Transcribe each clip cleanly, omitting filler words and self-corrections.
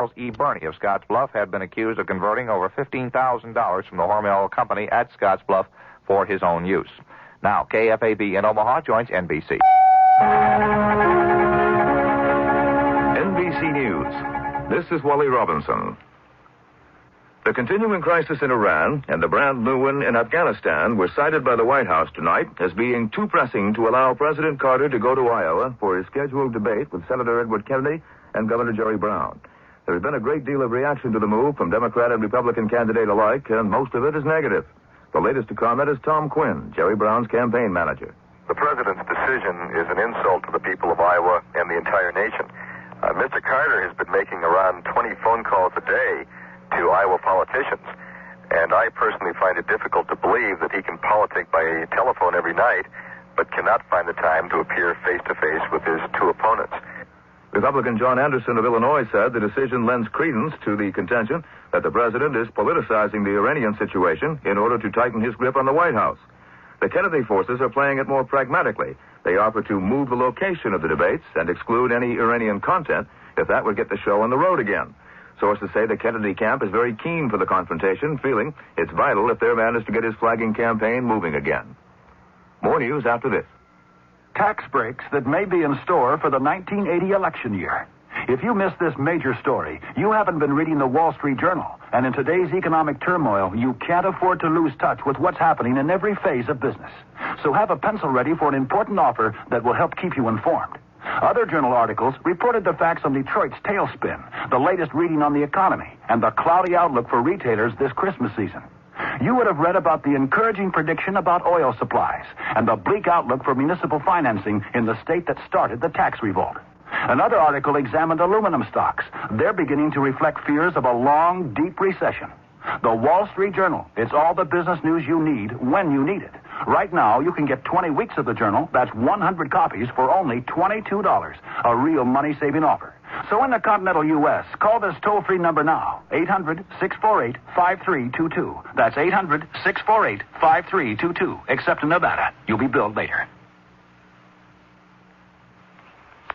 Charles E. Burney of Scottsbluff had been accused of converting over $15,000 from the Hormel Company at Scottsbluff for his own use. Now, KFAB in Omaha joins NBC. NBC News. This is Wally Robinson. The continuing crisis in Iran and the brand new one in Afghanistan were cited by the White House tonight as being too pressing to allow President Carter to go to Iowa for his scheduled debate with Senator Edward Kennedy and Governor Jerry Brown. There has been a great deal of reaction to the move from Democrat and Republican candidate alike, and most of it is negative. The latest to comment is Tom Quinn, Jerry Brown's campaign manager. The president's decision is an insult to the people of Iowa and the entire nation. Mr. Carter has been making around 20 phone calls a day to Iowa politicians, and I personally find it difficult to believe that he can politic by telephone every night, but cannot find the time to appear face-to-face with his two opponents. Republican John Anderson of Illinois said the decision lends credence to the contention that the president is politicizing the Iranian situation in order to tighten his grip on the White House. The Kennedy forces are playing it more pragmatically. They offer to move the location of the debates and exclude any Iranian content if that would get the show on the road again. Sources say the Kennedy camp is very keen for the confrontation, feeling it's vital if their man is to get his flagging campaign moving again. More news after this. Tax breaks that may be in store for the 1980 election year. If you missed this major story, you haven't been reading the Wall Street Journal. And in today's economic turmoil, you can't afford to lose touch with what's happening in every phase of business. So have a pencil ready for an important offer that will help keep you informed. Other journal articles reported the facts on Detroit's tailspin, the latest reading on the economy, and the cloudy outlook for retailers this Christmas season. You would have read about the encouraging prediction about oil supplies and the bleak outlook for municipal financing in the state that started the tax revolt. Another article examined aluminum stocks. They're beginning to reflect fears of a long, deep recession. The Wall Street Journal. It's all the business news you need when you need it. Right now, you can get 20 weeks of the Journal. That's 100 copies for only $22. A real money-saving offer. So in the continental U.S., call this toll-free number now. 800-648-5322. That's 800-648-5322. Except in Nevada. You'll be billed later.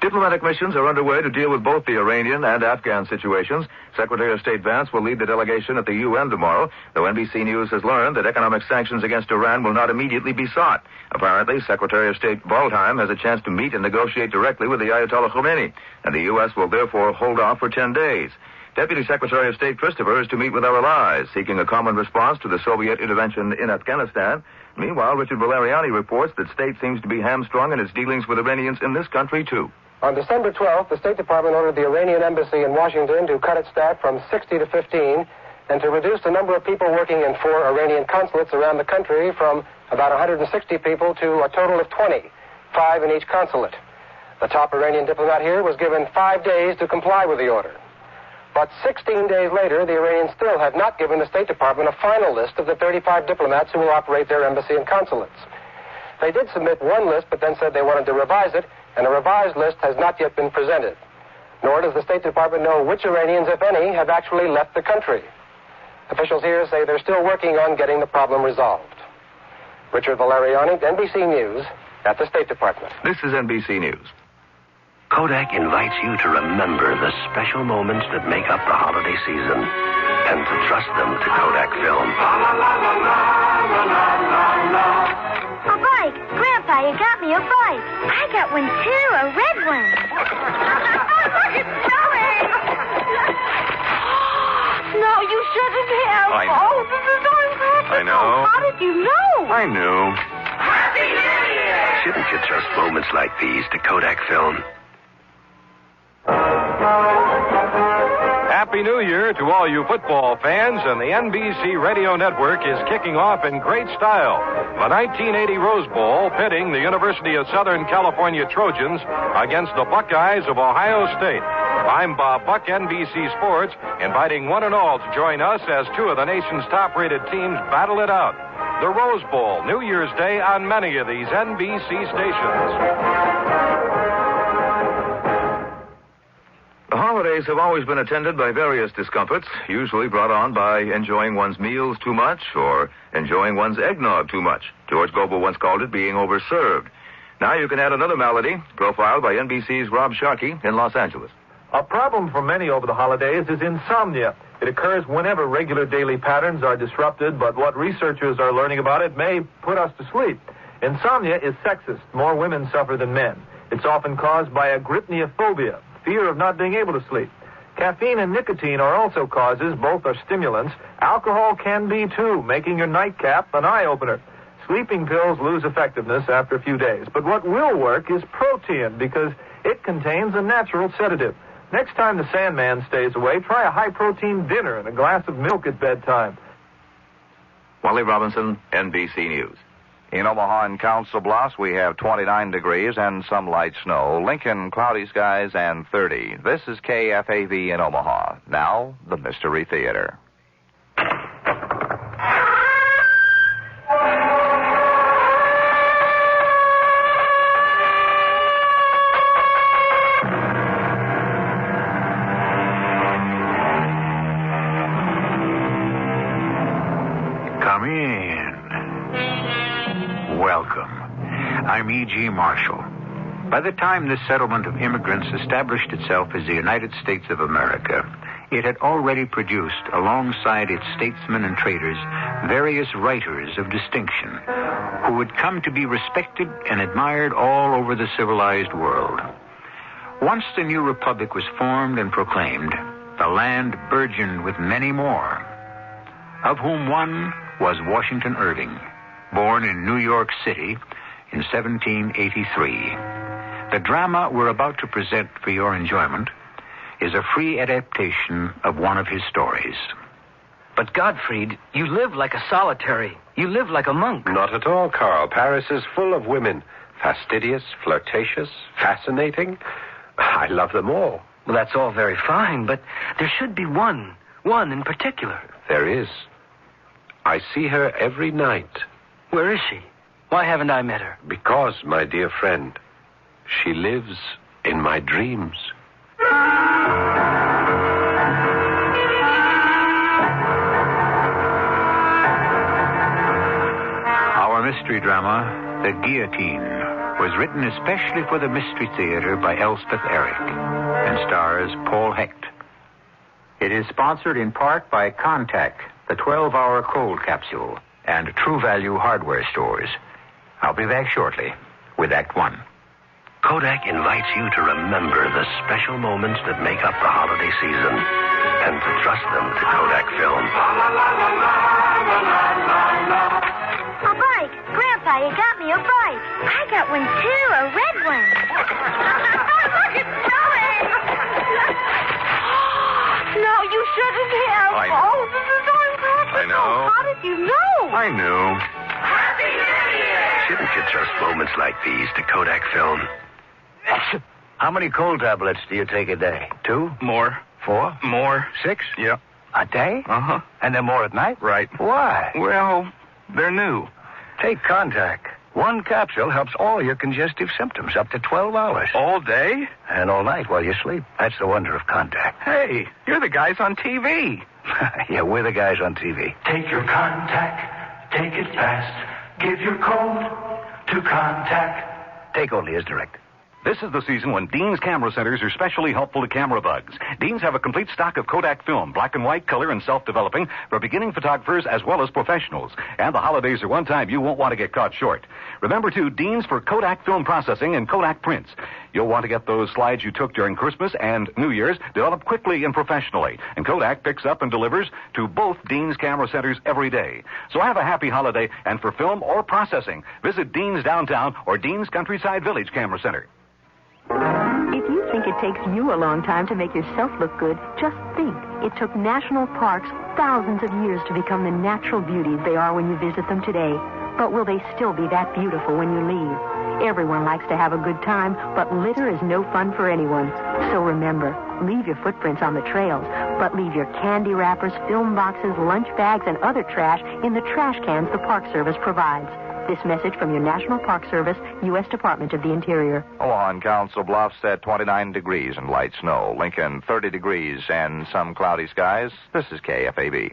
Diplomatic missions are underway to deal with both the Iranian and Afghan situations. Secretary of State Vance will lead the delegation at the UN tomorrow, though NBC News has learned that economic sanctions against Iran will not immediately be sought. Apparently, Secretary of State Waldheim has a chance to meet and negotiate directly with the Ayatollah Khomeini, and the U.S. will therefore hold off for 10 days. Deputy Secretary of State Christopher is to meet with our allies, seeking a common response to the Soviet intervention in Afghanistan. Meanwhile, Richard Valeriani reports that state seems to be hamstrung in its dealings with Iranians in this country, too. On December 12th, the State Department ordered the Iranian embassy in Washington to cut its staff from 60 to 15 and to reduce the number of people working in 4 Iranian consulates around the country from about 160 people to a total of 20, 5 in each consulate. The top Iranian diplomat here was given 5 days to comply with the order. But 16 days later, the Iranians still have not given the State Department a final list of the 35 diplomats who will operate their embassy and consulates. They did submit one list, but then said they wanted to revise it, and a revised list has not yet been presented. Nor does the State Department know which Iranians, if any, have actually left the country. Officials here say they're still working on getting the problem resolved. Richard Valeriani, NBC News, at the State Department. This is NBC News. Kodak invites you to remember the special moments that make up the holiday season and to trust them to Kodak Film. A bike! Grandpa, you got me a bike. I got one too, a red one. Look, it's snowing! No, you shouldn't have. I know. Oh, this is so impressive. I know. How did you know? I knew. Happy New Year! Shouldn't you trust moments like these to Kodak Film? Happy New Year to all you football fans, and the NBC Radio Network is kicking off in great style. The 1980 Rose Bowl pitting the University of Southern California Trojans against the Buckeyes of Ohio State. I'm Bob Buck, NBC Sports, inviting one and all to join us as two of the nation's top-rated teams battle it out. The Rose Bowl, New Year's Day on many of these NBC stations. The holidays have always been attended by various discomforts, usually brought on by enjoying one's meals too much or enjoying one's eggnog too much. George Gobel once called it being overserved. Now you can add another malady, profiled by NBC's Rob Sharkey in Los Angeles. A problem for many over the holidays is insomnia. It occurs whenever regular daily patterns are disrupted, but what researchers are learning about it may put us to sleep. Insomnia is sexist. More women suffer than men. It's often caused by agrypniophobia, fear of not being able to sleep. Caffeine and nicotine are also causes. Both are stimulants. Alcohol can be, too, making your nightcap an eye-opener. Sleeping pills lose effectiveness after a few days. But what will work is Protein, because it contains a natural sedative. Next time the Sandman stays away, try a high-protein dinner and a glass of milk at bedtime. Wally Robinson, NBC News. In Omaha and Council Bluffs, we have 29 degrees and some light snow. Lincoln, cloudy skies and 30. This is KFAV in Omaha. Now, the Mystery Theater. Come in. Welcome. I'm E.G. Marshall. By the time this settlement of immigrants established itself as the United States of America, it had already produced, alongside its statesmen and traders, various writers of distinction who would come to be respected and admired all over the civilized world. Once the new republic was formed and proclaimed, the land burgeoned with many more, of whom one was Washington Irving, born in New York City in 1783. The drama we're about to present for your enjoyment is a free adaptation of one of his stories. But Gottfried, you live like a solitary. You live like a monk. Not at all, Carl. Paris is full of women. Fastidious, flirtatious, fascinating. I love them all. Well, that's all very fine, but there should be one in particular. There is. I see her every night. Where is she? Why haven't I met her? Because, my dear friend, she lives in my dreams. Our mystery drama, The Guillotine, was written especially for the Mystery Theater by Elspeth Eric and stars Paul Hecht. It is sponsored in part by Contact, the 12-hour cold capsule, and True Value hardware stores. I'll be back shortly with Act One. Kodak invites you to remember the special moments that make up the holiday season and to trust them to Kodak Film. A bike. Grandpa, you got me a bike. I got one, too, a red one. Look, it's snowing. No, you shouldn't have. I know. Oh, this is so impractical. I know. How did you know? I knew. Happy New Year! Shouldn't you trust moments like these to Kodak Film? How many cold tablets do you take a day? 2? More. 4? More. 6? Yeah. A day? Uh-huh. And then more at night? Right. Why? Well, they're new. Take Contact. One capsule helps all your congestive symptoms up to 12 hours. All day? And all night while you sleep. That's the wonder of Contact. Hey, you're the guys on TV. Yeah, we're the guys on TV. Take your Contact. Take it fast. Give your code to Contact. Take only as directed. This is the season when Dean's camera centers are specially helpful to camera bugs. Dean's have a complete stock of Kodak film, black and white, color, and self-developing for beginning photographers as well as professionals. And the holidays are one time you won't want to get caught short. Remember, too, Dean's for Kodak film processing and Kodak prints. You'll want to get those slides you took during Christmas and New Year's developed quickly and professionally. And Kodak picks up and delivers to both Dean's camera centers every day. So have a happy holiday, and for film or processing, visit Dean's Downtown or Dean's Countryside Village Camera Center. If you think it takes you a long time to make yourself look good, just think. It took national parks thousands of years to become the natural beauties they are when you visit them today. But will they still be that beautiful when you leave? Everyone likes to have a good time, but litter is no fun for anyone. So remember, leave your footprints on the trails, but leave your candy wrappers, film boxes, lunch bags, and other trash in the trash cans the Park Service provides. This message from your National Park Service, U.S. Department of the Interior. On Council Bluffs at 29 degrees and light snow. Lincoln, 30 degrees and some cloudy skies. This is KFAB.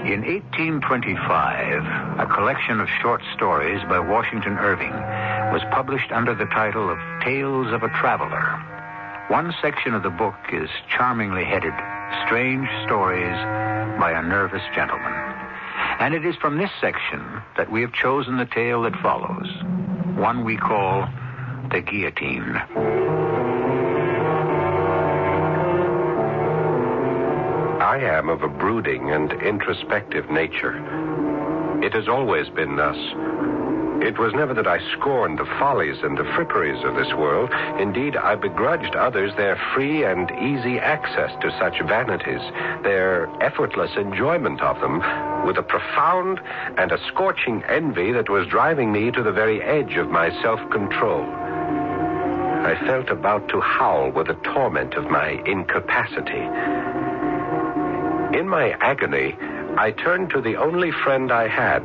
In 1825, a collection of short stories by Washington Irving was published under the title of Tales of a Traveler. One section of the book is charmingly headed, Strange Stories by a Nervous Gentleman. And it is from this section that we have chosen the tale that follows, one we call The Guillotine. I am of a brooding and introspective nature. It has always been thus. It was never that I scorned the follies and the fripperies of this world. Indeed, I begrudged others their free and easy access to such vanities, their effortless enjoyment of them, with a profound and a scorching envy that was driving me to the very edge of my self-control. I felt about to howl with the torment of my incapacity. In my agony, I turned to the only friend I had,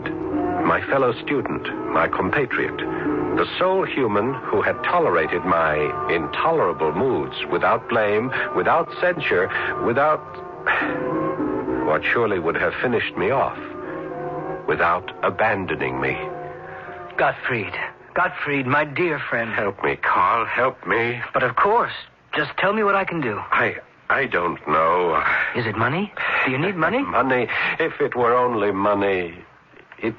my fellow student, my compatriot, the sole human who had tolerated my intolerable moods without blame, without censure, without what surely would have finished me off, without abandoning me. Gottfried, my dear friend. Help me, Carl, help me. But of course, just tell me what I can do. I don't know. Is it money? Do you need money? Money. If it were only money. It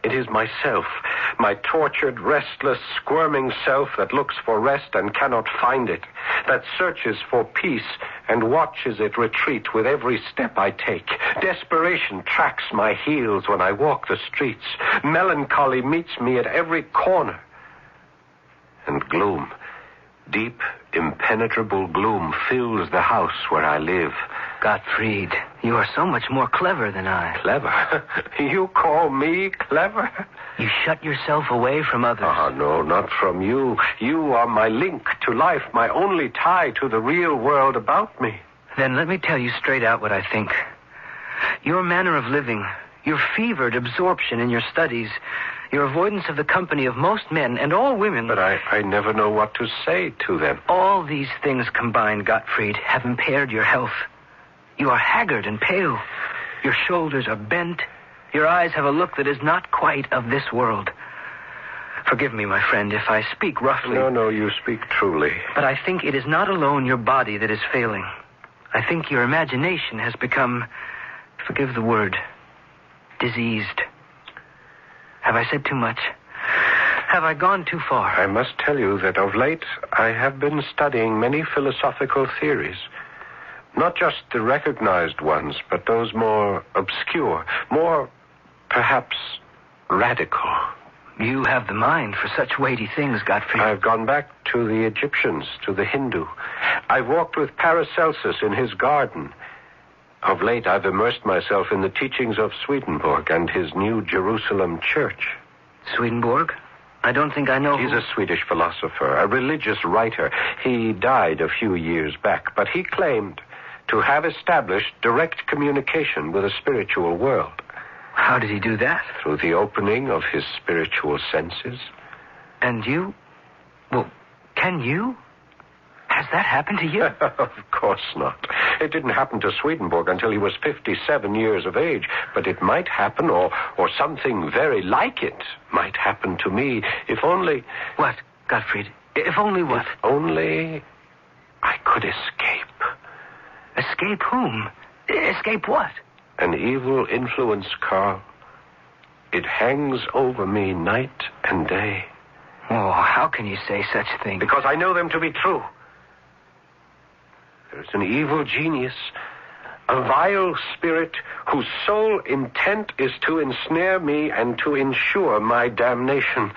is myself. My tortured, restless, squirming self that looks for rest and cannot find it. That searches for peace and watches it retreat with every step I take. Desperation tracks my heels when I walk the streets. Melancholy meets me at every corner. And gloom, deep, impenetrable gloom fills the house where I live. Gottfried, you are so much more clever than I. Clever? You call me clever? You shut yourself away from others. Oh, no, not from you. You are my link to life, my only tie to the real world about me. Then let me tell you straight out what I think. Your manner of living, your fevered absorption in your studies, your avoidance of the company of most men and all women... But I never know what to say to them. All these things combined, Gottfried, have impaired your health. You are haggard and pale. Your shoulders are bent. Your eyes have a look that is not quite of this world. Forgive me, my friend, if I speak roughly. No, you speak truly. But I think it is not alone your body that is failing. I think your imagination has become, forgive the word, diseased. Have I said too much? Have I gone too far? I must tell you that of late I have been studying many philosophical theories. Not just the recognized ones, but those more obscure, more, perhaps, radical. You have the mind for such weighty things, Gottfried. I've gone back to the Egyptians, to the Hindu. I've walked with Paracelsus in his garden. Of late, I've immersed myself in the teachings of Swedenborg and his New Jerusalem Church. Swedenborg? I don't think I know. He's a Swedish philosopher, a religious writer. He died a few years back, but he claimed to have established direct communication with the spiritual world. How did he do that? Through the opening of his spiritual senses. And you? Well, can you? Has that happened to you? Of course not. It didn't happen to Swedenborg until he was 57 years of age, but it might happen, or something very like it might happen to me, if only... What, Gottfried? If only what? If only I could escape. Escape whom? Escape what? An evil influence, Carl. It hangs over me night and day. Oh, how can you say such things? Because I know them to be true. There's an evil genius, a vile spirit whose sole intent is to ensnare me and to ensure my damnation.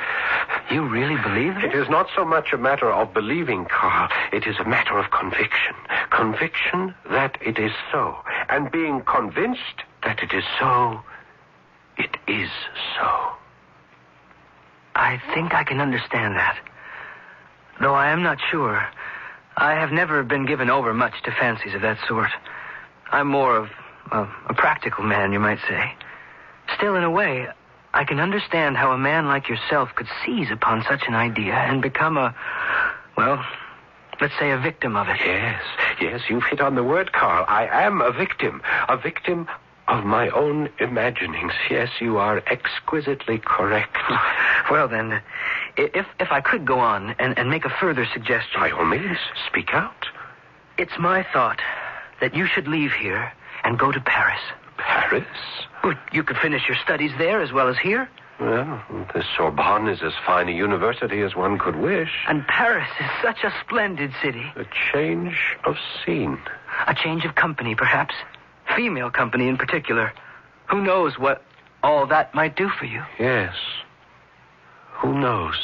You really believe it? It is not so much a matter of believing, Carl. It is a matter of conviction. Conviction that it is so. And being convinced that it is so, it is so. I think I can understand that. Though I am not sure. I have never been given over much to fancies of that sort. I'm more of a practical man, you might say. Still, in a way, I can understand how a man like yourself could seize upon such an idea and become let's say a victim of it. Yes, you've hit on the word, Carl. I am a victim of my own imaginings. Yes, you are exquisitely correct. Well, then, if I could go on and make a further suggestion. By all means, speak out. It's my thought that you should leave here and go to Paris. Paris? Well, you could finish your studies there as well as here. Well, the Sorbonne is as fine a university as one could wish. And Paris is such a splendid city. A change of scene. A change of company, perhaps. Female company in particular. Who knows what all that might do for you? Yes. Who knows?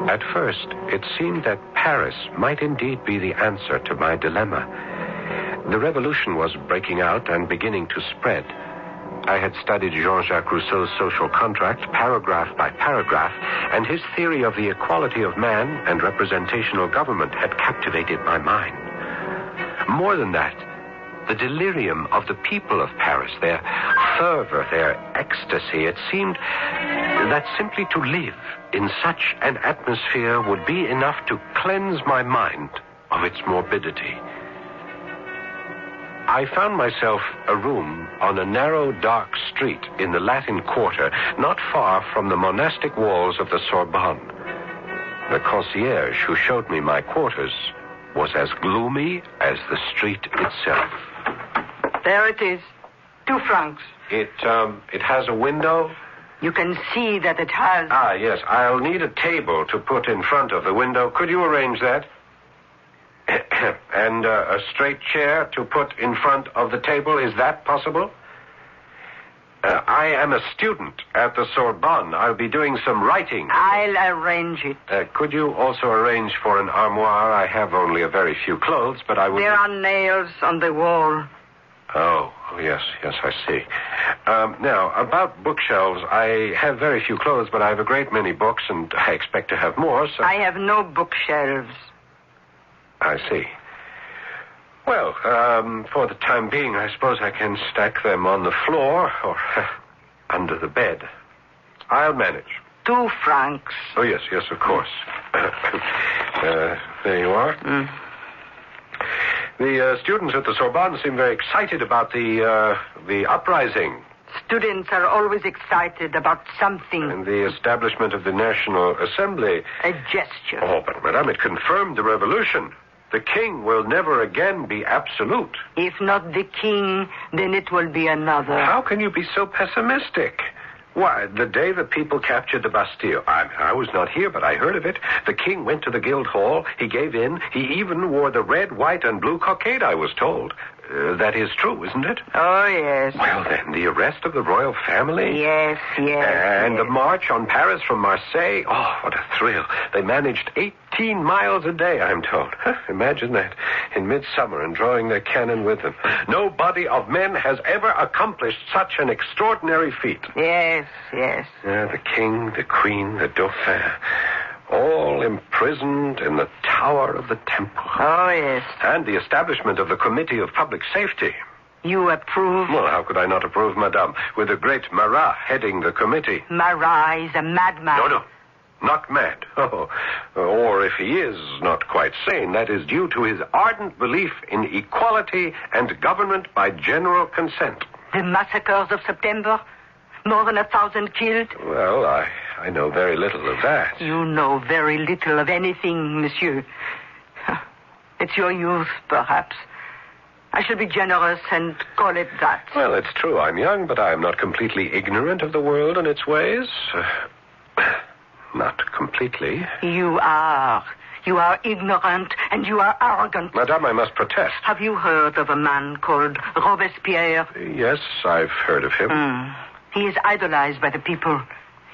At first, it seemed that Paris might indeed be the answer to my dilemma. The revolution was breaking out and beginning to spread. I had studied Jean-Jacques Rousseau's social contract paragraph by paragraph, and his theory of the equality of man and representational government had captivated my mind. More than that, the delirium of the people of Paris, their fervor, their ecstasy, it seemed that simply to live in such an atmosphere would be enough to cleanse my mind of its morbidity. I found myself a room on a narrow, dark street in the Latin Quarter, not far from the monastic walls of the Sorbonne. The concierge who showed me my quarters was as gloomy as the street itself. There it is. 2 francs. It has a window? You can see that it has. Ah, yes. I'll need a table to put in front of the window. Could you arrange that? And a straight chair to put in front of the table. Is that possible? I am a student at the Sorbonne. I'll be doing some writing. I'll arrange it. Could you also arrange for an armoire? I have only a very few clothes, but I would... There are nails on the wall. Oh, yes, I see. Now, about bookshelves, I have very few clothes, but I have a great many books, and I expect to have more, so... I have no bookshelves. I see. Well, for the time being, I suppose I can stack them on the floor or under the bed. I'll manage. 2 francs. Oh, yes, of course. There you are. The students at the Sorbonne seem very excited about the uprising. Students are always excited about something. And the establishment of the National Assembly. A gesture. Oh, but, Madame, it confirmed the revolution. The king will never again be absolute. If not the king, then it will be another. How can you be so pessimistic? Why, the day the people captured the Bastille, I was not here, but I heard of it. The king went to the Guildhall. He gave in. He even wore the red, white, and blue cockade, I was told. That is true, isn't it? Oh, yes. Well, then, the arrest of the royal family? Yes. And the march on Paris from Marseille? Oh, what a thrill. They managed 18 miles a day, I'm told. Imagine that. In midsummer and drawing their cannon with them. No body of men has ever accomplished such an extraordinary feat. Yes. The king, the queen, the dauphin, all imprisoned in the tower of the temple. Oh, yes. And the establishment of the Committee of Public Safety. You approve? Well, how could I not approve, Madame, with the great Marat heading the committee? Marat is a madman. No, not mad. Oh, or if he is not quite sane, that is due to his ardent belief in equality and government by general consent. The massacres of September? More than 1,000 killed? Well, I know very little of that. You know very little of anything, monsieur. It's your youth, perhaps. I should be generous and call it that. Well, it's true. I'm young, but I'm not completely ignorant of the world and its ways. Not completely. You are. You are ignorant and you are arrogant. Madame, I must protest. Have you heard of a man called Robespierre? Yes, I've heard of him. He is idolized by the people.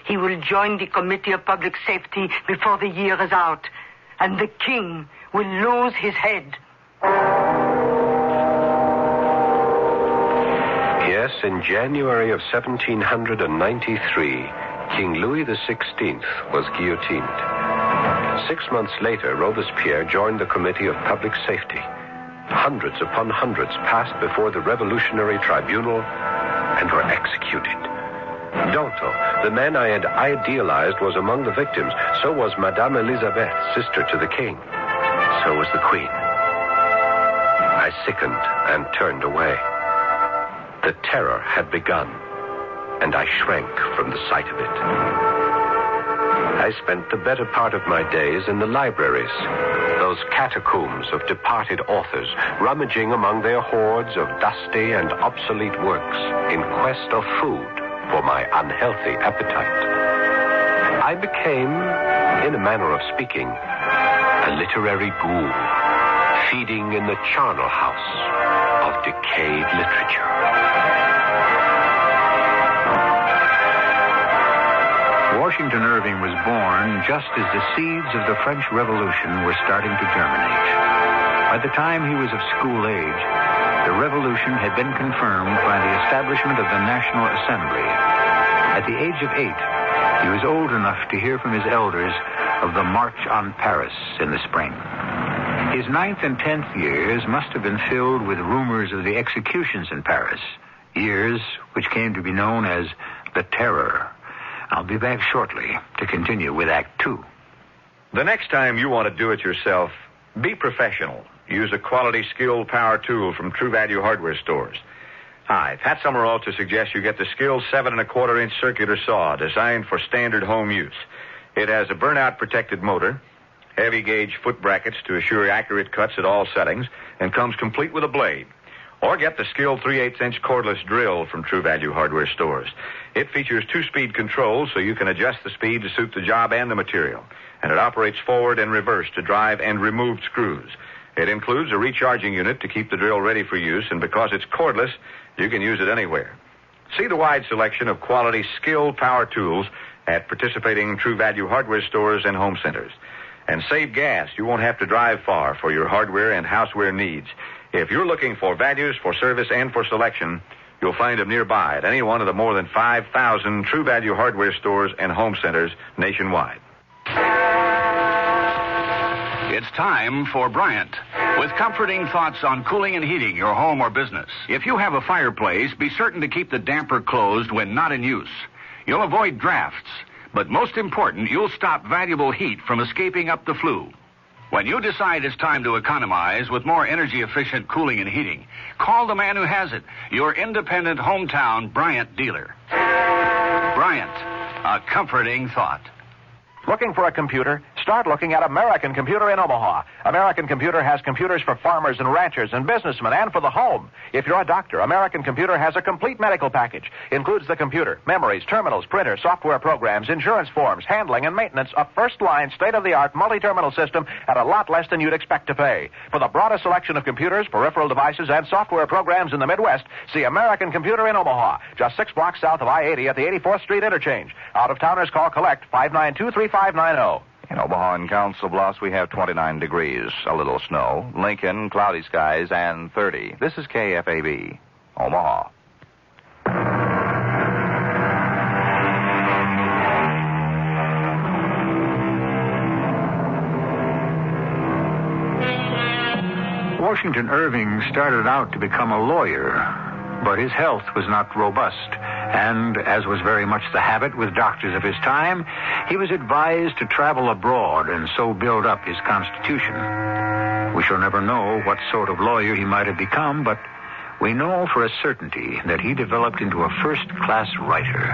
He will join the Committee of Public Safety before the year is out. And the king will lose his head. Yes, in January of 1793, King Louis XVI was guillotined. 6 months later, Robespierre joined the Committee of Public Safety. Hundreds upon hundreds passed before the Revolutionary Tribunal and were executed. Danton, the man I had idealized, was among the victims. So was Madame Elisabeth, sister to the king. So was the queen. I sickened and turned away. The terror had begun, and I shrank from the sight of it. I spent the better part of my days in the libraries, those catacombs of departed authors, rummaging among their hoards of dusty and obsolete works in quest of food for my unhealthy appetite. I became, in a manner of speaking, a literary ghoul, feeding in the charnel house of decayed literature. Washington Irving was born just as the seeds of the French Revolution were starting to germinate. By the time he was of school age, the revolution had been confirmed by the establishment of the National Assembly. At the age of 8, he was old enough to hear from his elders of the March on Paris in the spring. His 9th and 10th years must have been filled with rumors of the executions in Paris, years which came to be known as the Terror. I'll be back shortly to continue with Act 2. The next time you want to do it yourself, be professional. Use a quality, skilled power tool from True Value hardware stores. Hi, Pat Summerall to suggest you get the skilled 7 1/4-inch circular saw designed for standard home use. It has a burnout-protected motor, heavy gauge foot brackets to assure accurate cuts at all settings, and comes complete with a blade. Or get the skilled 3/8-inch cordless drill from True Value hardware stores. It features 2-speed controls so you can adjust the speed to suit the job and the material. And it operates forward and reverse to drive and remove screws. It includes a recharging unit to keep the drill ready for use, and because it's cordless, you can use it anywhere. See the wide selection of quality, skilled power tools at participating True Value hardware stores and home centers. And save gas. You won't have to drive far for your hardware and houseware needs. If you're looking for values, for service, and for selection, you'll find them nearby at any one of the more than 5,000 True Value hardware stores and home centers nationwide. It's time for Bryant, with comforting thoughts on cooling and heating your home or business. If you have a fireplace, be certain to keep the damper closed when not in use. You'll avoid drafts, but most important, you'll stop valuable heat from escaping up the flue. When you decide it's time to economize with more energy-efficient cooling and heating, call the man who has it, your independent hometown Bryant dealer. Bryant, a comforting thought. Looking for a computer? Start looking at American Computer in Omaha. American Computer has computers for farmers and ranchers and businessmen and for the home. If you're a doctor, American Computer has a complete medical package. Includes the computer, memories, terminals, printer, software programs, insurance forms, handling and maintenance, a first-line, state-of-the-art multi-terminal system at a lot less than you'd expect to pay. For the broadest selection of computers, peripheral devices, and software programs in the Midwest, see American Computer in Omaha, just 6 blocks south of I-80 at the 84th Street interchange. Out-of-towners call collect 592-3590. In Omaha and Council Bluffs, we have 29 degrees, a little snow. Lincoln, cloudy skies, and 30. This is KFAB, Omaha. Washington Irving started out to become a lawyer, but his health was not robust. And, as was very much the habit with doctors of his time, he was advised to travel abroad and so build up his constitution. We shall never know what sort of lawyer he might have become, but we know for a certainty that he developed into a first-class writer.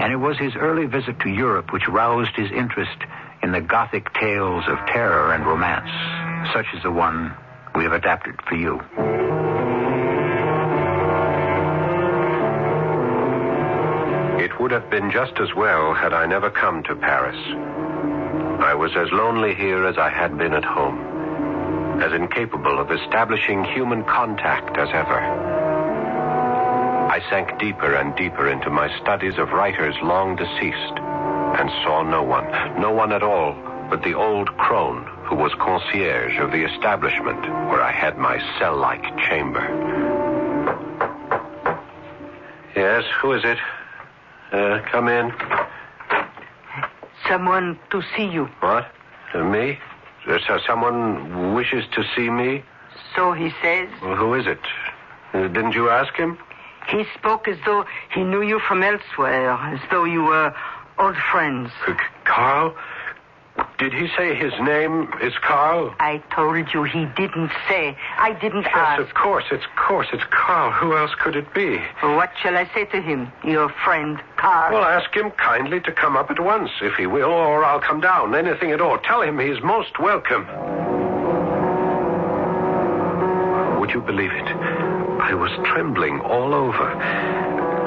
And it was his early visit to Europe which roused his interest in the Gothic tales of terror and romance, such as the one we have adapted for you. It would have been just as well had I never come to Paris. I was as lonely here as I had been at home, as incapable of establishing human contact as ever. I sank deeper and deeper into my studies of writers long deceased, and saw no one at all but the old crone who was concierge of the establishment where I had my cell-like chamber. Yes, who is it? Come in. Someone to see you. What? Me? Someone wishes to see me? So he says. Well, who is it? Didn't you ask him? He spoke as though he knew you from elsewhere, as though you were old friends. Carl? Did he say his name is Carl? I told you he didn't say. I didn't ask. Yes, of course. It's Carl. Who else could it be? What shall I say to him? Your friend, Carl. Well, ask him kindly to come up at once, if he will, or I'll come down. Anything at all. Tell him he's most welcome. Would you believe it? I was trembling all over.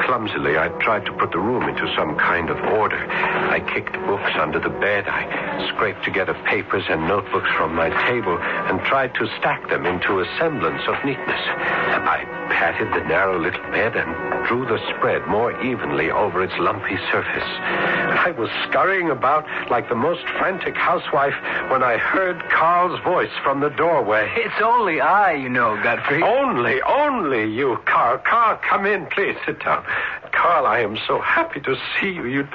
Clumsily, I tried to put the room into some kind of order. I kicked books under the bed. I scraped together papers and notebooks from my table and tried to stack them into a semblance of neatness. I patted the narrow little bed and drew the spread more evenly over its lumpy surface. I was scurrying about like the most frantic housewife when I heard Carl's voice from the doorway. It's only I, you know, Godfrey. Only you, Carl. Carl, come in, please. Sit down. Carl, I am so happy to see you. You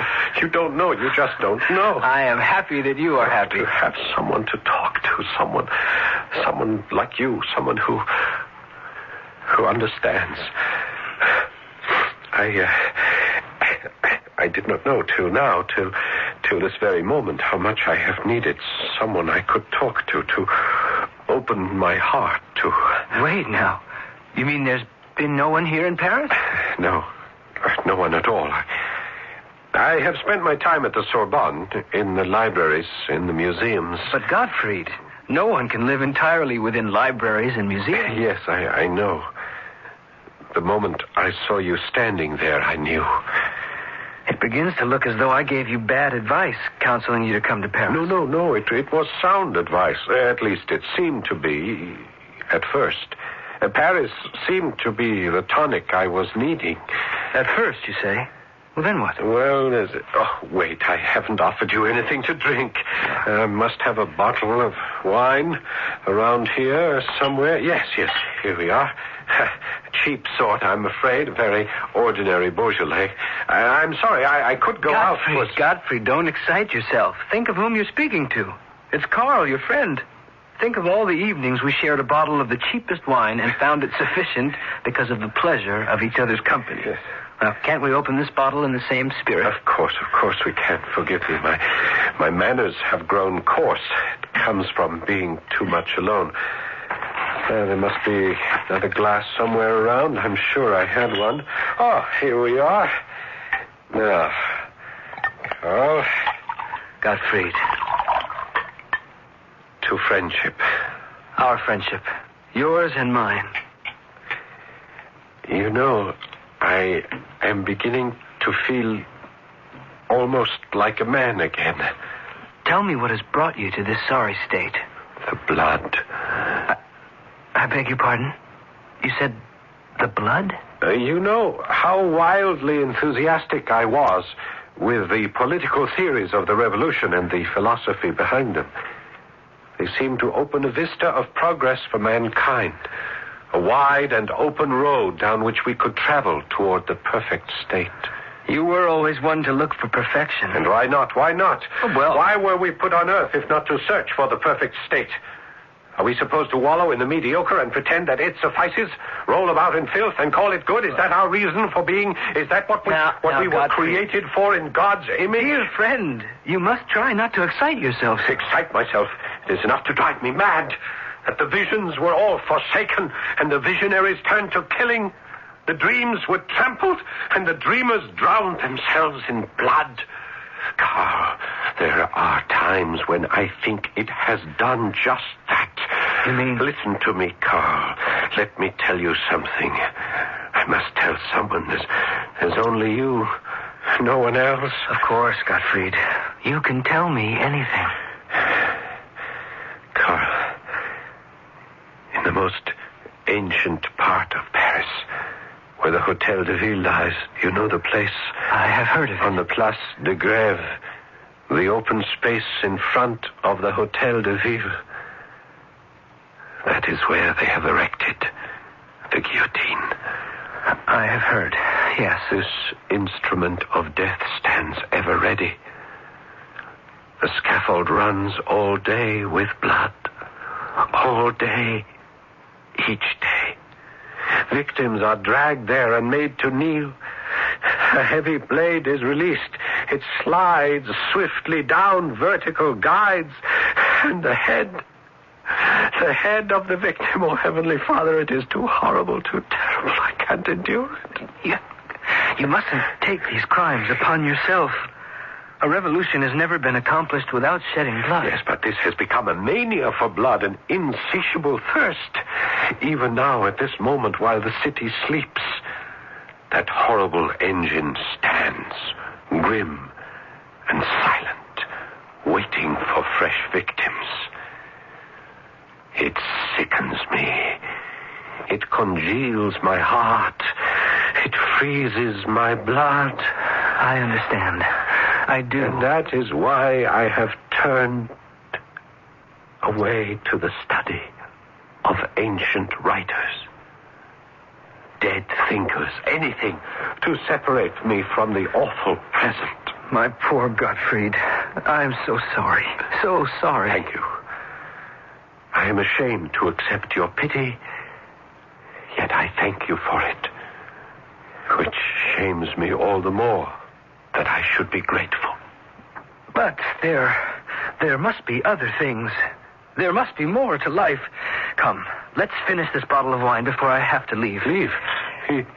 don't know. You just don't know. I am happy that you are happy. To have someone to talk to, someone like you, someone who understands. I did not know till this very moment how much I have needed someone I could talk to open my heart to. Wait now. You mean there's been no one here in Paris? No one at all. I have spent my time at the Sorbonne, in the libraries, in the museums. But Gottfried, no one can live entirely within libraries and museums. Yes, I know. The moment I saw you standing there, I knew. It begins to look as though I gave you bad advice, counseling you to come to Paris. No. It was sound advice. At least it seemed to be at first. Paris seemed to be the tonic I was needing. At first, you say? Well, then what? Well, wait, I haven't offered you anything to drink. I must have a bottle of wine around here somewhere. Yes, here we are. Cheap sort, I'm afraid. Very ordinary Beaujolais. I'm sorry, I could go out. Godfrey, don't excite yourself. Think of whom you're speaking to. It's Carl, your friend. Think of all the evenings we shared a bottle of the cheapest wine and found it sufficient because of the pleasure of each other's company. Yes. Now, can't we open this bottle in the same spirit? Of course we can. Forgive me. My manners have grown coarse. It comes from being too much alone. There must be another glass somewhere around. I'm sure I had one. Oh, here we are. Now, Carl. Gottfried. To friendship. Our friendship. Yours and mine. You know, I am beginning to feel almost like a man again. Tell me what has brought you to this sorry state. The blood. I beg your pardon? You said the blood? You know how wildly enthusiastic I was with the political theories of the revolution and the philosophy behind them. They seemed to open a vista of progress for mankind. A wide and open road down which we could travel toward the perfect state. You were always one to look for perfection. And why not? Why not? Oh, well, why were we put on earth if not to search for the perfect state? Are we supposed to wallow in the mediocre and pretend that it suffices? Roll about in filth and call it good? Is that our reason for being? Is that what we were created for in God's image? Dear friend, you must try not to excite yourself. Excite myself? It is enough to drive me mad. That the visions were all forsaken and the visionaries turned to killing. The dreams were trampled and the dreamers drowned themselves in blood. Carl, there are times when I think it has done just that. You mean? Listen to me, Carl. Let me tell you something. I must tell someone. There's only you. No one else. Of course, Gottfried. You can tell me anything. Carl, in the most ancient part of Paris, where the Hôtel de Ville lies, you know the place? I have heard of it. On the Place de Grève, the open space in front of the Hôtel de Ville. That is where they have erected the guillotine. I have heard, yes. This instrument of death stands ever ready. The scaffold runs all day with blood. All day, each day. Victims are dragged there and made to kneel. A heavy blade is released. It slides swiftly down vertical guides, and the head of the victim, oh Heavenly Father, it is too horrible, too terrible. I can't endure it. You mustn't take these crimes upon yourself. A revolution has never been accomplished without shedding blood. Yes, but this has become a mania for blood, an insatiable thirst. Even now, at this moment, while the city sleeps, that horrible engine stands, grim and silent, waiting for fresh victims. It sickens me. It congeals my heart. It freezes my blood. I understand. I do. And that is why I have turned away to the study of ancient writers, dead thinkers, anything to separate me from the awful present. My poor Gottfried. I'm so sorry. So sorry. Thank you. I am ashamed to accept your pity, yet I thank you for it, which shames me all the more that I should be grateful. But there must be other things. There must be more to life. Come, let's finish this bottle of wine before I have to leave. Leave?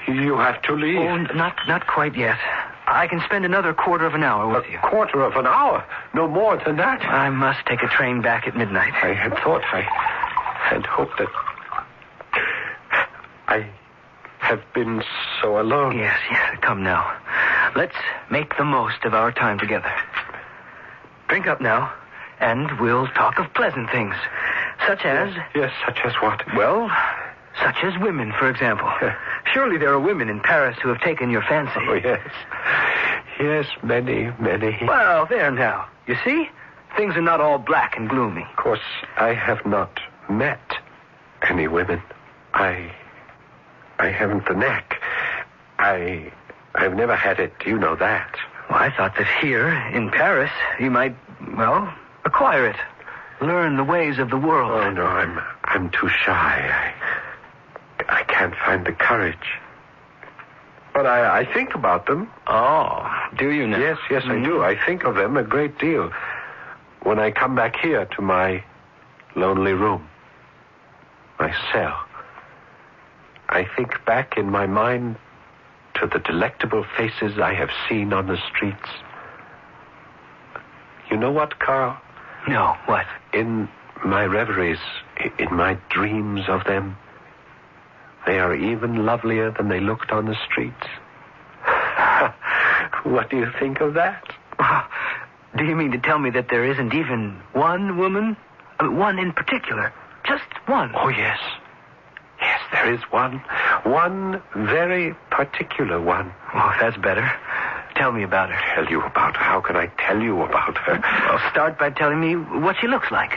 You have to leave? Oh, not quite yet. I can spend another quarter of an hour with you. A quarter of an hour? No more than that? I must take a train back at midnight. I had thought, I had hoped that I have been so alone. Yes. Come now. Let's make the most of our time together. Drink up now, and we'll talk of pleasant things. Such as... Yes, such as what? Well, such as women, for example. Surely there are women in Paris who have taken your fancy. Oh, yes. Yes, many. Well, there now. You see? Things are not all black and gloomy. Of course, I have not met any women. I haven't the knack. I've never had it. You know that. Well, I thought that here, in Paris, you might, acquire it. Learn the ways of the world. Oh, no, I'm too shy. I can't find the courage. But I think about them. Oh, do you now? Yes, I do. I think of them a great deal. When I come back here to my lonely room, my cell, I think back in my mind to the delectable faces I have seen on the streets. You know what, Carl? No, what? In my reveries, in my dreams of them, they are even lovelier than they looked on the streets. What do you think of that? Do you mean to tell me that there isn't even one woman? One in particular? Just one? Oh, yes. Yes, there is one. One very particular one. Oh, that's better. Tell me about her. Tell you about her? How can I tell you about her? Well, start by telling me what she looks like.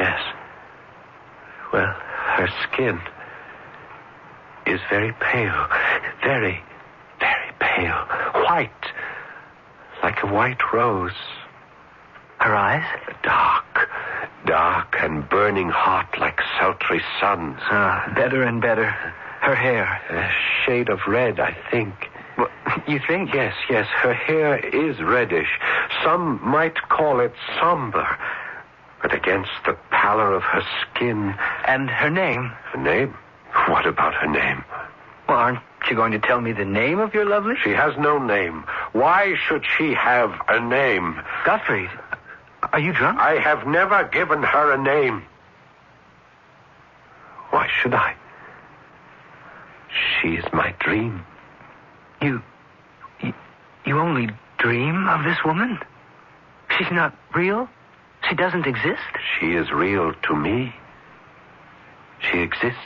Yes. Well, her skin is very pale. Very, very pale. White. Like a white rose. Her eyes? Dark and burning hot like sultry suns. Better and better. Her hair? A shade of red, I think. Well, you think? Yes. Her hair is reddish. Some might call it somber. But against the pallor of her skin... And her name? Her name? What about her name? Well, aren't you going to tell me the name of your lovely? She has no name. Why should she have a name? Gottfried, are you drunk? I have never given her a name. Why should I? She is my dream. You only dream of this woman? She's not real? She doesn't exist? She is real to me. She exists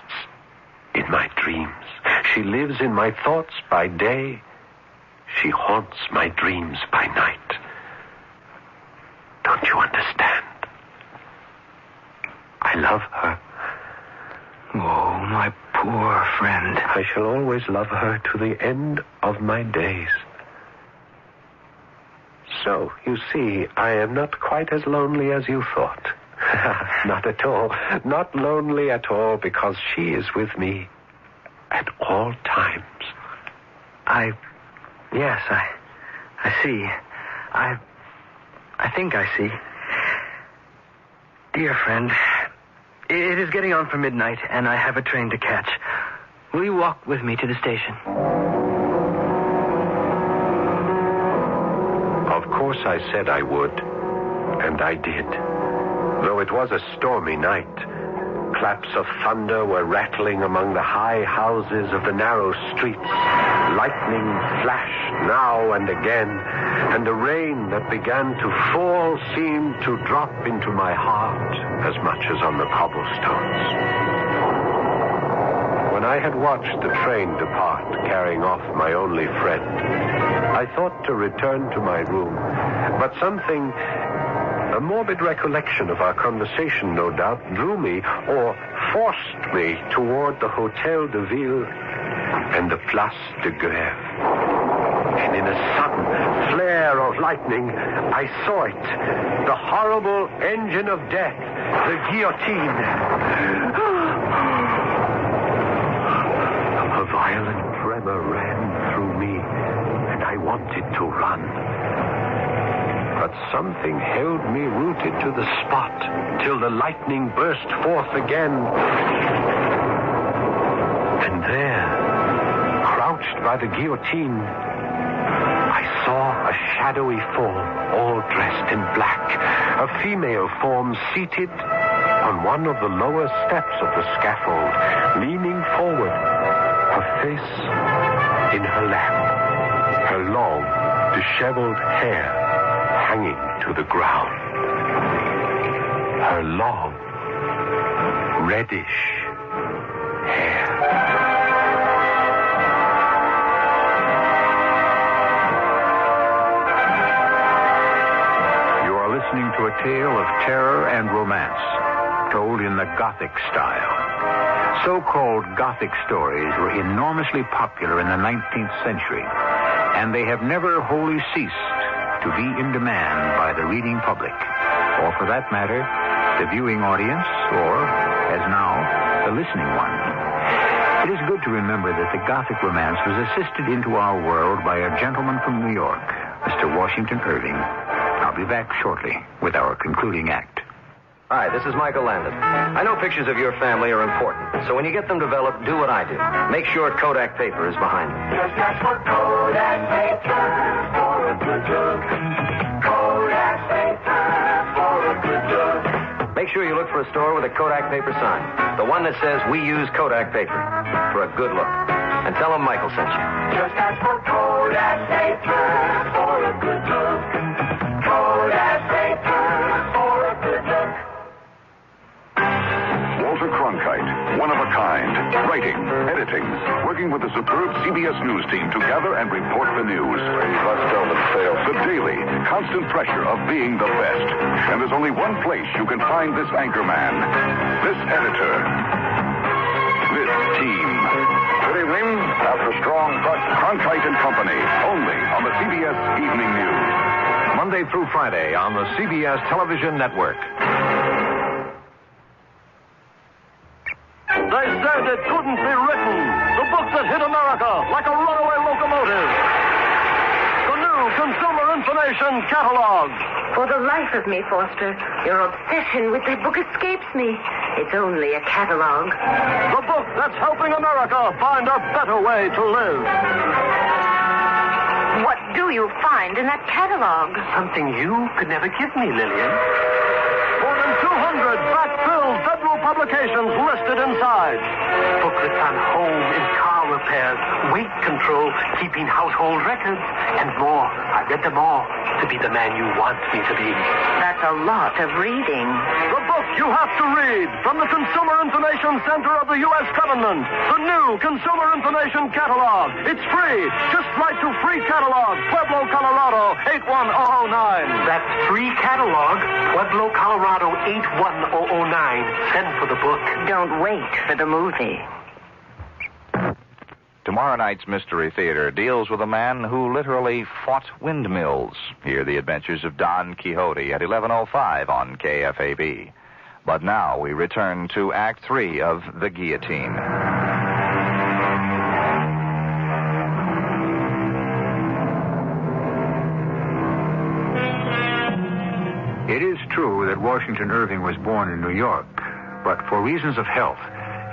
in my dreams. She lives in my thoughts by day. She haunts my dreams by night. Don't you understand? I love her. Oh, my poor friend. I shall always love her to the end of my days. So, you see, I am not quite as lonely as you thought. Not at all. Not lonely at all, because she is with me at all times. Yes, I see. I think I see. Dear friend, it is getting on for midnight, and I have a train to catch. Will you walk with me to the station? Of course I said I would, and I did. Though it was a stormy night, claps of thunder were rattling among the high houses of the narrow streets. Lightning flashed now and again, and the rain that began to fall seemed to drop into my heart as much as on the cobblestones. When I had watched the train depart, carrying off my only friend, I thought to return to my room, but something, a morbid recollection of our conversation, no doubt, drew me or forced me toward the Hotel de Ville and the Place de Grève. And in a sudden flare of lightning, I saw it, the horrible engine of death, the guillotine. A violent tremor ran through me, and I wanted to run. But something held me rooted to the spot till the lightning burst forth again. And there, crouched by the guillotine, I saw a shadowy form, all dressed in black, a female form seated on one of the lower steps of the scaffold, leaning forward, her face in her lap, her long, disheveled hair hanging to the ground. Her long, reddish hair. You are listening to a tale of terror and romance, told in the Gothic style. So-called Gothic stories were enormously popular in the 19th century, and they have never wholly ceased to be in demand by the reading public, or for that matter, the viewing audience, or, as now, the listening one. It is good to remember that the Gothic romance was assisted into our world by a gentleman from New York, Mr. Washington Irving. I'll be back shortly with our concluding act. Hi, this is Michael Landon. I know pictures of your family are important, so when you get them developed, do what I do. Make sure Kodak paper is behind them. Just ask for Kodak paper for a good look. Kodak paper for a good look. Make sure you look for a store with a Kodak paper sign. The one that says, "We use Kodak paper," for a good look. And tell them Michael sent you. Just ask for Kodak paper for a good look. Kodak paper for a good look. Walter Cronkite, one of a kind, writing, editing, working with the superb CBS News team to gather and report the news. Let's tell them sales. The daily, constant pressure of being the best. And there's only one place you can find this anchor man, this editor, this team. Good evening. After strong but Cronkite and Company, only on the CBS Evening News. Monday through Friday on the CBS Television Network. They said it couldn't be written. The book that hit America like a runaway locomotive. The new Consumer Information Catalog. For the life of me, Foster, your obsession with that book escapes me. It's only a catalog. The book that's helping America find a better way to live. What do you find in that catalog? Something you could never give me, Lillian. More than 200 back-filled federal publications listed inside. Booklets on home and car repairs, weight control, keeping household records, and more. I read them all to be the man you want me to be. That's a lot of reading. The book you have to read from the Consumer Information Center of the U.S. Government. The new Consumer Information Catalog. It's free. Just write to Free Catalog, Pueblo, Colorado, 81009. That's Free Catalog, Pueblo, Colorado, 81009. Send for the book. Don't wait for the movie. Tomorrow night's Mystery Theater deals with a man who literally fought windmills. Hear the adventures of Don Quixote at 11:05 on KFAB. But now we return to Act 3 of The Guillotine. that Washington Irving was born in New York, but for reasons of health,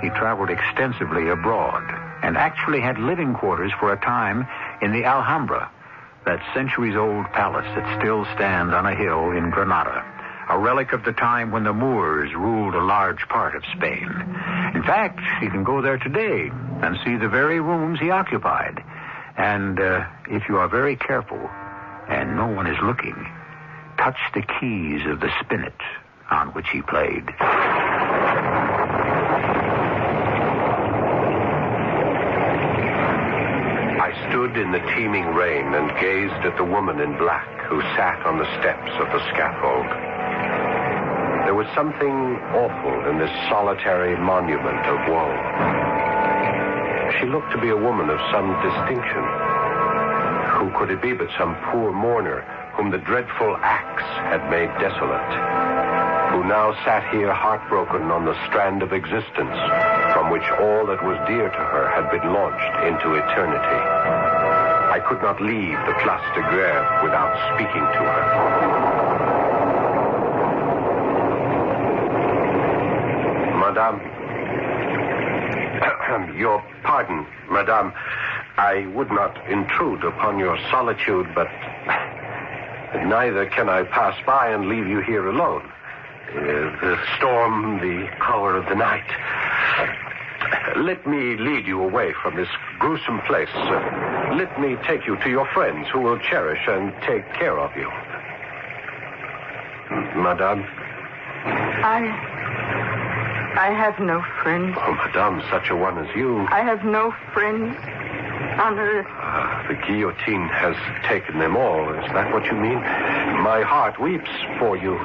he traveled extensively abroad and actually had living quarters for a time in the Alhambra, that centuries-old palace that still stands on a hill in Granada, a relic of the time when the Moors ruled a large part of Spain. In fact, you can go there today and see the very rooms he occupied. And if you are very careful and no one is looking, touch the keys of the spinet on which he played. I stood in the teeming rain and gazed at the woman in black who sat on the steps of the scaffold. There was something awful in this solitary monument of woe. She looked to be a woman of some distinction. Who could it be but some poor mourner whom the dreadful axe had made desolate, who now sat here heartbroken on the strand of existence from which all that was dear to her had been launched into eternity. I could not leave the Place de Grève without speaking to her. Madame, your pardon, Madame. I would not intrude upon your solitude, but neither can I pass by and leave you here alone. The storm, the hour of the night. Let me lead you away from this gruesome place. Let me take you to your friends who will cherish and take care of you. Madame? I have no friends. Oh, Madame, such a one as you. I have no friends on earth. The guillotine has taken them all. Is that what you mean? My heart weeps for you.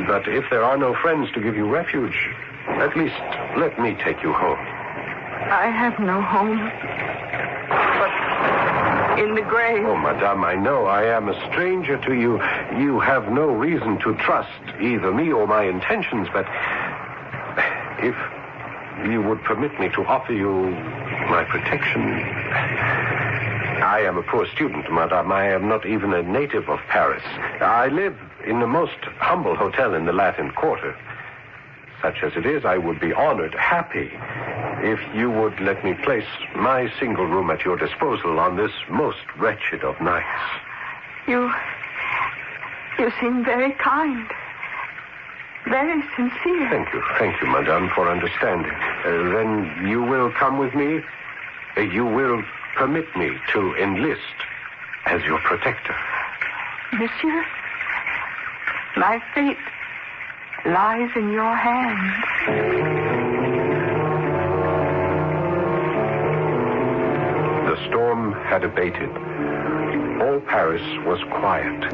But if there are no friends to give you refuge, at least let me take you home. I have no home. But in the grave. Oh, Madame, I know I am a stranger to you. You have no reason to trust either me or my intentions, but if you would permit me to offer you my protection. I am a poor student, Madame. I am not even a native of Paris. I live in the most humble hotel in the Latin Quarter. Such as it is, I would be honored, happy, if you would let me place my single room at your disposal on this most wretched of nights. You seem very kind. Very sincere. Thank you, Madame, for understanding. Then you will come with me? You will permit me to enlist as your protector? Monsieur, my fate lies in your hands. The storm had abated. All Paris was quiet.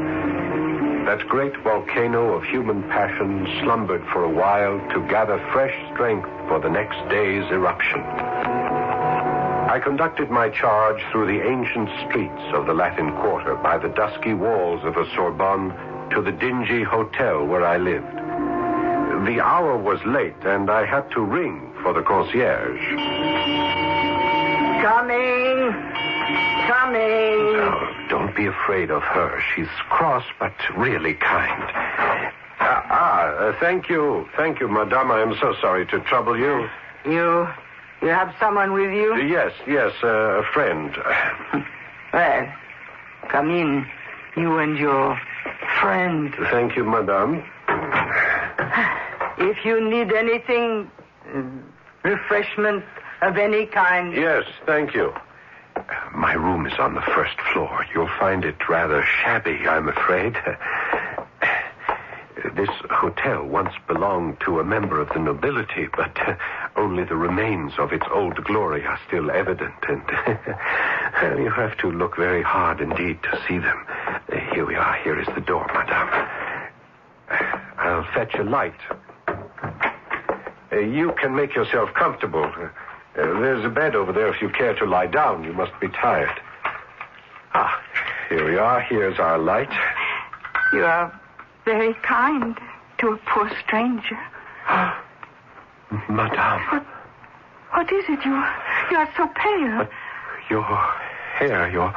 That great volcano of human passion slumbered for a while to gather fresh strength for the next day's eruption. I conducted my charge through the ancient streets of the Latin Quarter, by the dusky walls of the Sorbonne, to the dingy hotel where I lived. The hour was late, and I had to ring for the concierge. Coming. Oh, don't be afraid of her. She's cross, but really kind. Thank you, Madame. I am so sorry to trouble you. You have someone with you? Yes, a friend. Well, come in, you and your friend. Thank you, Madame. If you need anything, refreshment of any kind. Yes, thank you. My room is on the first floor. You'll find it rather shabby, I'm afraid. This hotel once belonged to a member of the nobility, but only the remains of its old glory are still evident, and you have to look very hard indeed to see them. Here we are. Here is the door, Madame. I'll fetch a light. You can make yourself comfortable. There's a bed over there if you care to lie down. You must be tired. Here we are. Here's our light. You are very kind to a poor stranger. Madame. What is it? You are so pale. But your hair, your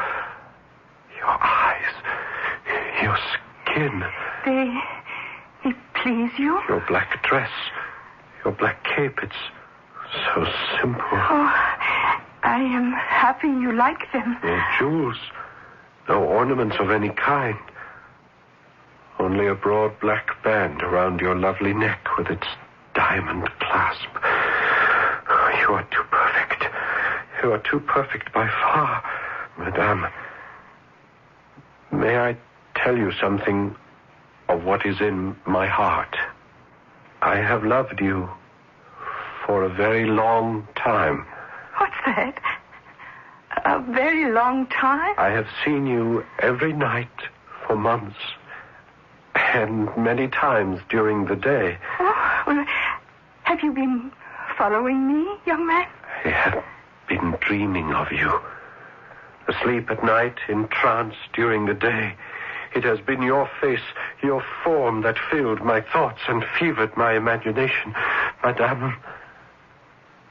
eyes, your skin. They please you? Your black dress, your black cape, it's so simple. Oh, I am happy you like them. No jewels, no ornaments of any kind. Only a broad black band around your lovely neck with its diamond clasp. You are too perfect. You are too perfect by far, Madame. May I tell you something of what is in my heart? I have loved you for a very long time. What's that? A very long time? I have seen you every night for months, and many times during the day. Oh, well, have you been following me, young man? I have been dreaming of you. Asleep at night, in trance during the day. It has been your face, your form that filled my thoughts and fevered my imagination. Madame,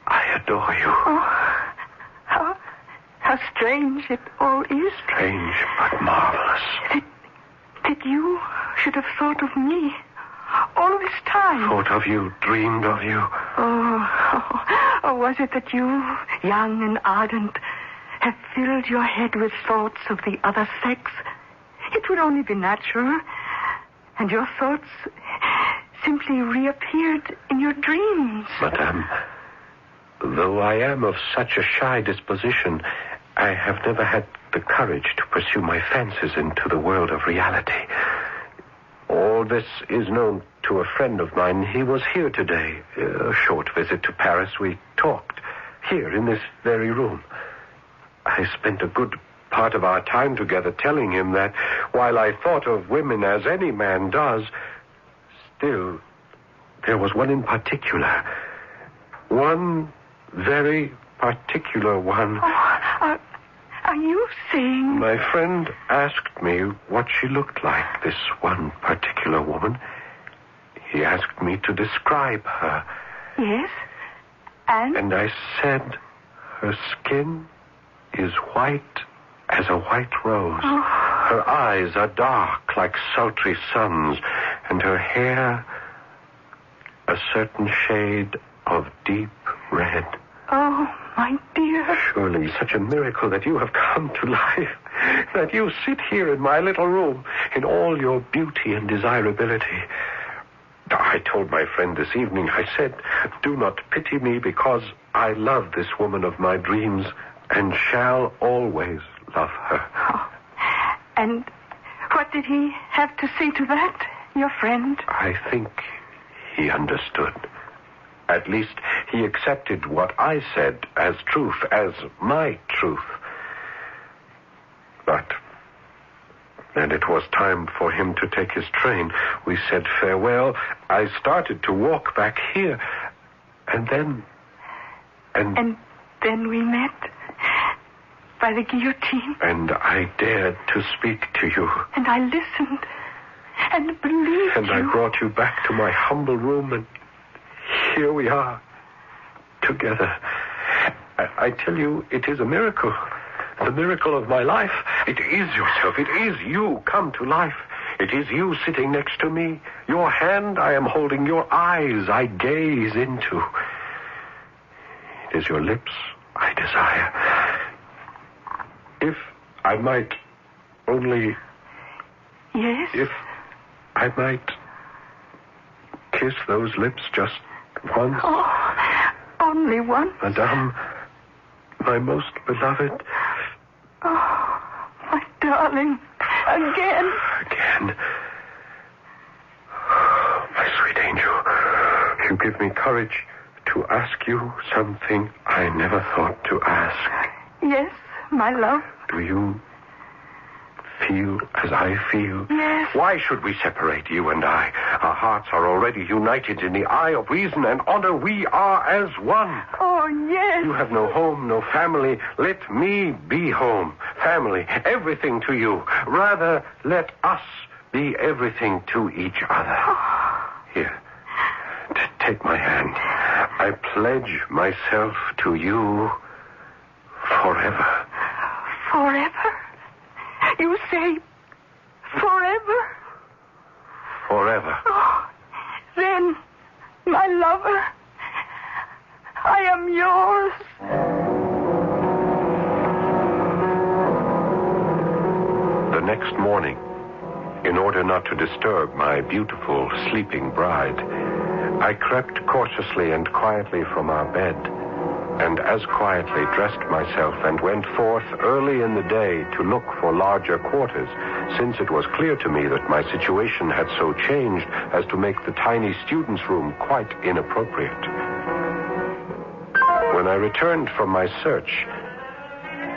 I adore you. Oh, how strange it all is. Strange, but marvelous. That you should have thought of me all this time. Thought of you, dreamed of you. Or was it that you, young and ardent, have filled your head with thoughts of the other sex? It would only be natural. And your thoughts simply reappeared in your dreams. Madame, though I am of such a shy disposition, I have never had the courage to pursue my fancies into the world of reality. All this is known to a friend of mine. He was here today. A short visit to Paris. We talked here in this very room. I spent a good part of our time together telling him that while I thought of women as any man does, still, there was one in particular. One very particular one. Are you saying... My friend asked me what she looked like, this one particular woman. He asked me to describe her. Yes? And? And I said her skin is white as a white rose. Oh. Her eyes are dark like sultry suns, and her hair a certain shade of deep red. Oh, my dear. Surely such a miracle that you have come to life, that you sit here in my little room in all your beauty and desirability. I told my friend this evening, I said, do not pity me because I love this woman of my dreams and shall always love her. Oh. And what did he have to say to that, your friend? I think he understood. At least he accepted what I said as truth, as my truth. But then it was time for him to take his train. We said farewell. I started to walk back here. And then we met by the guillotine. And I dared to speak to you. And I listened and believed and you. I brought you back to my humble room, and here we are, together. I tell you, it is a miracle. The miracle of my life. It is yourself. It is you come to life. It is you sitting next to me. Your hand I am holding. Your eyes I gaze into. It is your lips I desire. If I might only... Yes? If I might kiss those lips just once. Oh, only once. Madame, my most beloved. Oh, my darling. Again. Again. Oh, my sweet angel. You give me courage to ask you something I never thought to ask. Yes, my love. Do you feel as I feel? Yes. Why should we separate, you and I? Our hearts are already united in the eye of reason and honor. We are as one. Oh, yes. You have no home, no family. Let me be home, family, everything to you. Rather, let us be everything to each other. Here, take my hand. I pledge myself to you forever. Forever? You say forever? Forever. Oh, lover. I am yours. The next morning, in order not to disturb my beautiful sleeping bride, I crept cautiously and quietly from our bed, and as quietly dressed myself and went forth early in the day to look for larger quarters, since it was clear to me that my situation had so changed as to make the tiny student's room quite inappropriate. When I returned from my search,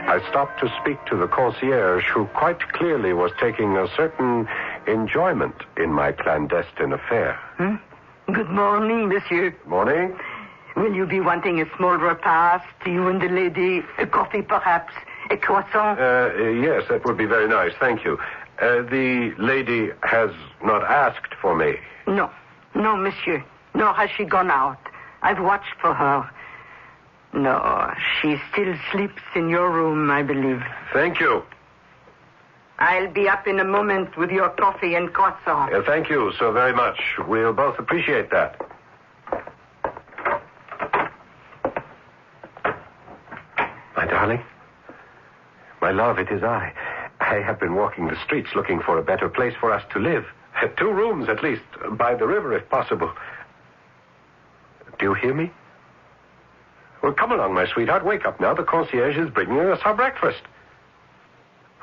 I stopped to speak to the concierge, who quite clearly was taking a certain enjoyment in my clandestine affair. Good morning, monsieur. Morning. Will you be wanting a small repast, you and the lady? A coffee, perhaps? A croissant? Yes, that would be very nice. Thank you. The lady has not asked for me. No, monsieur. Nor has she gone out. I've watched for her. No, she still sleeps in your room, I believe. Thank you. I'll be up in a moment with your coffee and croissant. Thank you so very much. We'll both appreciate that. My darling, my love, it is I. I have been walking the streets looking for a better place for us to live. 2 rooms, at least, by the river, if possible. Do you hear me? Well, come along, my sweetheart. Wake up now. The concierge is bringing us our breakfast.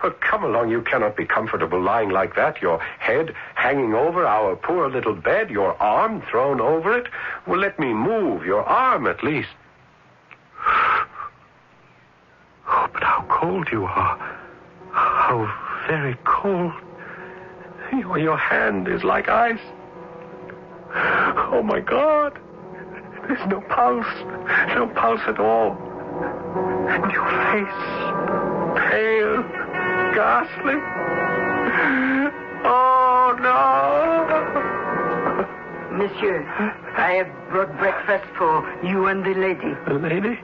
Well, come along. You cannot be comfortable lying like that, your head hanging over our poor little bed, your arm thrown over it. Well, let me move your arm, at least. Oh, but how cold you are. How very cold. Your hand is like ice. Oh, my God. There's no pulse at all. And your face, pale, ghastly. Oh, no. Monsieur, I have brought breakfast for you and the lady. The lady?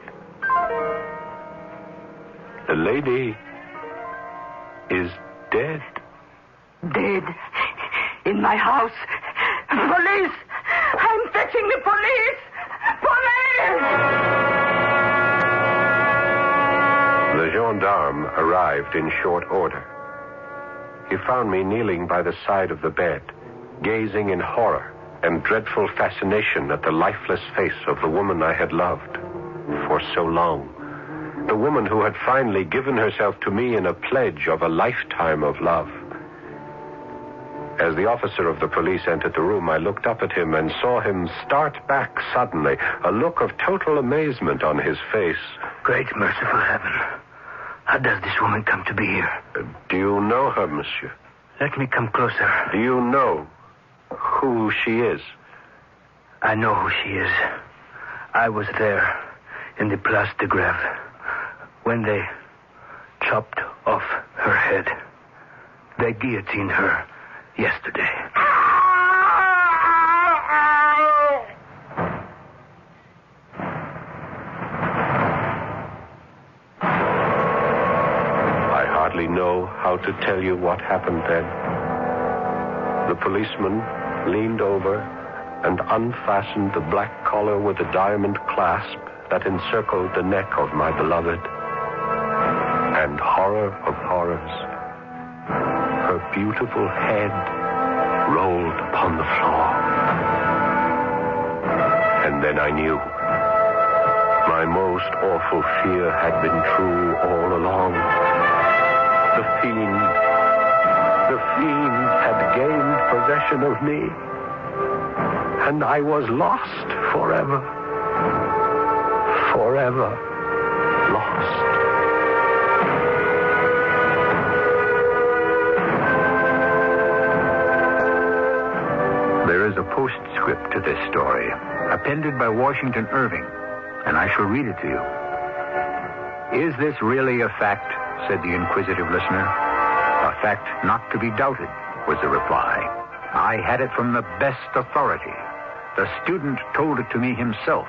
The lady is dead. Dead? In my house? Police! I'm fetching the police! Police! The gendarme arrived in short order. He found me kneeling by the side of the bed, gazing in horror and dreadful fascination at the lifeless face of the woman I had loved for so long. The woman who had finally given herself to me in a pledge of a lifetime of love. As the officer of the police entered the room, I looked up at him and saw him start back suddenly, a look of total amazement on his face. Great merciful heaven. How does this woman come to be here? Do you know her, monsieur? Let me come closer. Do you know who she is? I know who she is. I was there in the Place de Grève when they chopped off her head. They guillotined her yesterday. I hardly know how to tell you what happened then. The policeman leaned over and unfastened the black collar with a diamond clasp that encircled the neck of my beloved. And horror of horrors, her beautiful head rolled upon the floor. And then I knew. My most awful fear had been true all along. The fiend had gained possession of me. And I was lost forever. Forever lost. There is a postscript to this story, appended by Washington Irving, and I shall read it to you. Is this really a fact? Said the inquisitive listener. A fact not to be doubted, was the reply. I had it from the best authority. The student told it to me himself.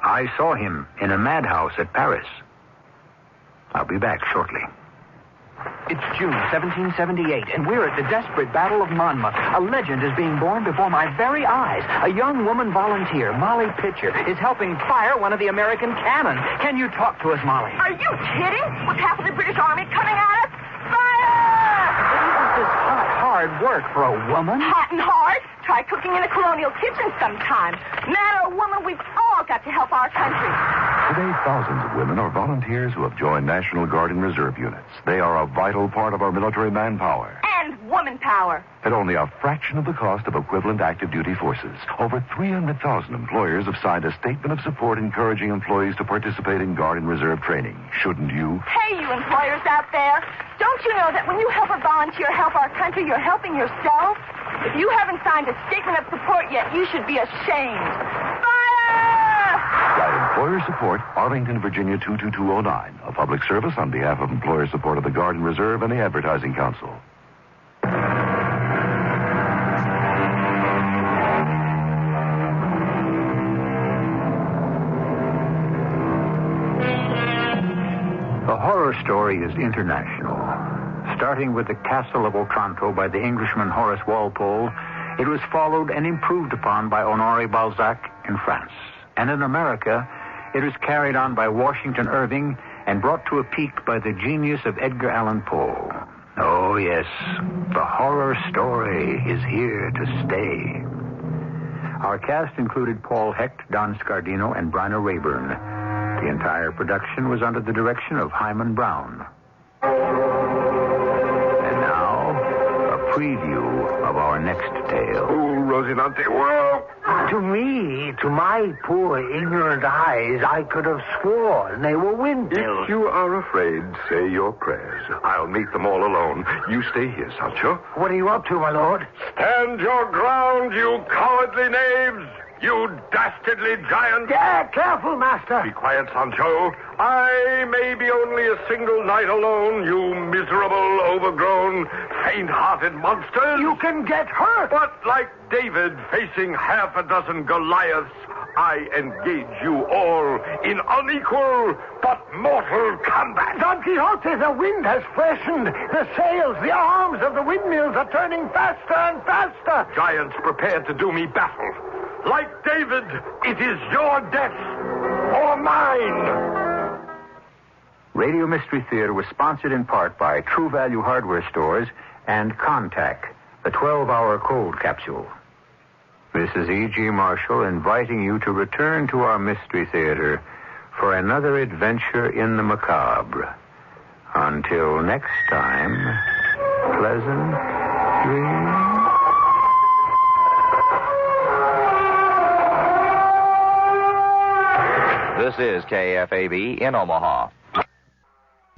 I saw him in a madhouse at Paris. I'll be back shortly. It's June 1778, and we're at the desperate Battle of Monmouth. A legend is being born before my very eyes. A young woman volunteer, Molly Pitcher, is helping fire one of the American cannon. Can you talk to us, Molly? Are you kidding? With half of the British Army coming at us? Fire! Isn't this hard work for a woman? Hot and hard? Try cooking in a colonial kitchen sometime. Man or woman, we've all got to help our country. Today, thousands of women are volunteers who have joined National Guard and Reserve units. They are a vital part of our military manpower. And woman power. At only a fraction of the cost of equivalent active duty forces, over 300,000 employers have signed a statement of support encouraging employees to participate in Guard and Reserve training. Shouldn't you? Hey, you employers out there. Don't you know that when you help a volunteer help our country, you're helping yourself? If you haven't signed a statement of support yet, you should be ashamed. By employer support, Arlington, Virginia 22209. A public service on behalf of employer support of the Guard and Reserve and the Advertising Council. The horror story is international. Starting with the Castle of Otranto by the Englishman Horace Walpole, it was followed and improved upon by Honoré Balzac in France. And in America, it was carried on by Washington Irving and brought to a peak by the genius of Edgar Allan Poe. Oh, yes, the horror story is here to stay. Our cast included Paul Hecht, Don Scardino, and Bryna Rayburn. The entire production was under the direction of Hyman Brown. And now, a preview of our next tale. Oh, Rosinante, whoa! To me, to my poor ignorant eyes, I could have sworn they were windmills. If you are afraid, say your prayers. I'll meet them all alone. You stay here, Sancho. What are you up to, my lord? Stand your ground, you cowardly knaves! You dastardly giant! Yeah, careful, master. Be quiet, Sancho. I may be only a single night alone, you miserable, overgrown, faint-hearted monsters. You can get hurt. But like David facing half a dozen Goliaths, I engage you all in unequal but mortal combat. Don Quixote, the wind has freshened. The sails, the arms of the windmills are turning faster and faster. Giants, prepare to do me battle. Like David, it is your death or mine. Radio Mystery Theater was sponsored in part by True Value Hardware Stores and Contact, the 12-hour cold capsule. This is E.G. Marshall inviting you to return to our Mystery Theater for another adventure in the macabre. Until next time, pleasant dreams. This is KFAB in Omaha.